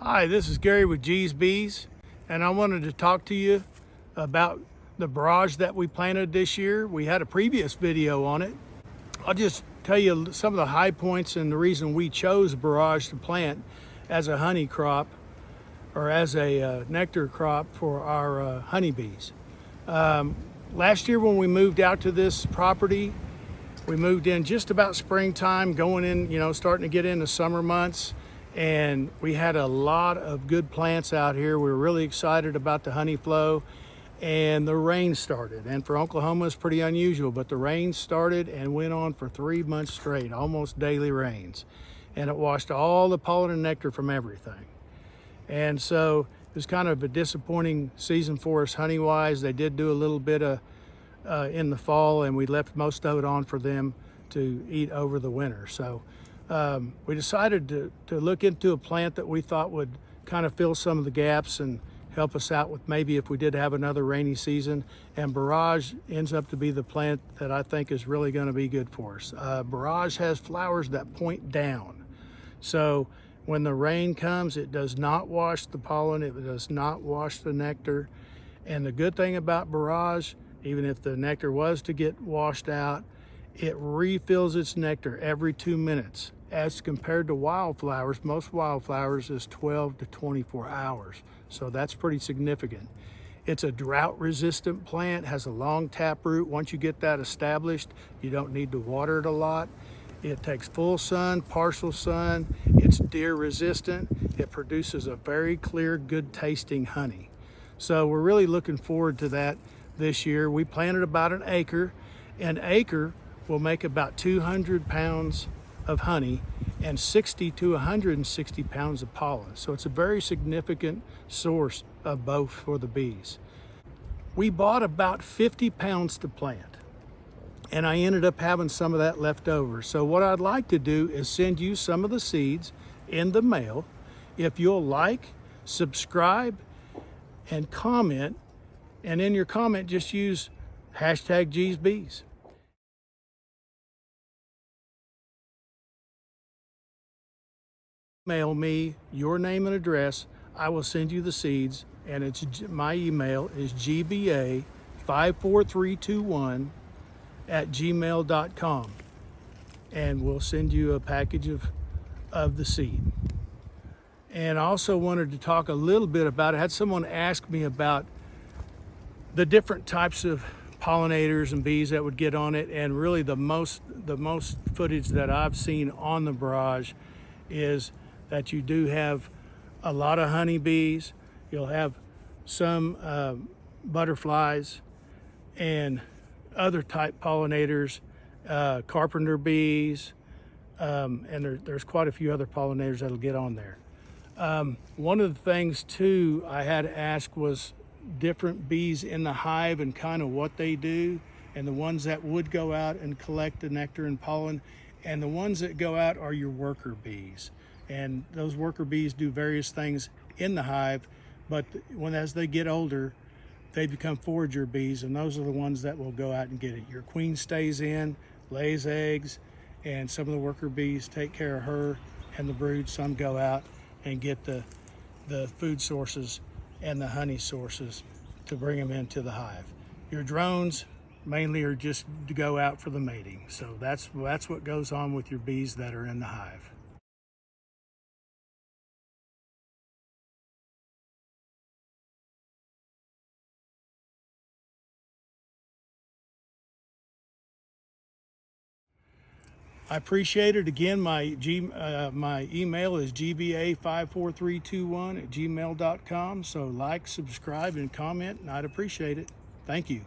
Hi, this is Gary with GEEZBEEZ, and I wanted to talk to you about the barrage that we planted this year. We had a previous video on it. I'll just tell you some of the high points and the reason we chose barrage to plant as a honey crop or as a nectar crop for our honeybees. Last year when we moved out to this property, we moved in just about springtime, going in, starting to get into summer months. And we had a lot of good plants out here. We were really excited about the honey flow, and the rain started. And for Oklahoma, it's pretty unusual, but the rain started and went on for 3 months straight, almost daily rains. And it washed all the pollen and nectar from everything. And so it was kind of a disappointing season for us honey-wise. They did do a little bit in the fall, and we left most of it on for them to eat over the winter. So we decided to look into a plant that we thought would kind of fill some of the gaps and help us out with maybe if we did have another rainy season. And Barrage ends up to be the plant that I think is really going to be good for us. Barrage has flowers that point down. So when the rain comes, it does not wash the pollen, it does not wash the nectar. And the good thing about Barrage, even if the nectar was to get washed out, it refills its nectar every 2 minutes. As compared to wildflowers, most wildflowers is 12 to 24 hours. So that's pretty significant. It's a drought resistant plant, has a long taproot. Once you get that established, you don't need to water it a lot. It takes full sun, partial sun. It's deer resistant. It produces a very clear, good tasting honey. So we're really looking forward to that this year. We planted about an acre. An acre will make about 200 pounds of honey and 60 to 160 pounds of pollen. So it's a very significant source of both for the bees. We bought about 50 pounds to plant, and I ended up having some of that left over. So what I'd like to do is send you some of the seeds in the mail. If you'll like, subscribe, and comment, and in your comment just use hashtag GEEZBEEZ. Mail me your name and address. I will send you the seeds, and my email is gba54321@gmail.com, and we'll send you a package of the seed. And I also wanted to talk a little bit about, I had someone ask me about the different types of pollinators and bees that would get on it, and really the most footage that I've seen on the Barrage is that you do have a lot of honeybees. You'll have some butterflies and other type pollinators, carpenter bees, and there's quite a few other pollinators that'll get on there. One of the things too I had to ask was different bees in the hive and kind of what they do, and the ones that would go out and collect the nectar and pollen, and the ones that go out are your worker bees. And those worker bees do various things in the hive, but as they get older, they become forager bees, and those are the ones that will go out and get it. Your queen stays in, lays eggs, and some of the worker bees take care of her and the brood. Some go out and get the food sources and the honey sources to bring them into the hive. Your drones mainly are just to go out for the mating. So that's what goes on with your bees that are in the hive. I appreciate it. Again, my email is gba54321@gmail.com. So like, subscribe, and comment, and I'd appreciate it. Thank you.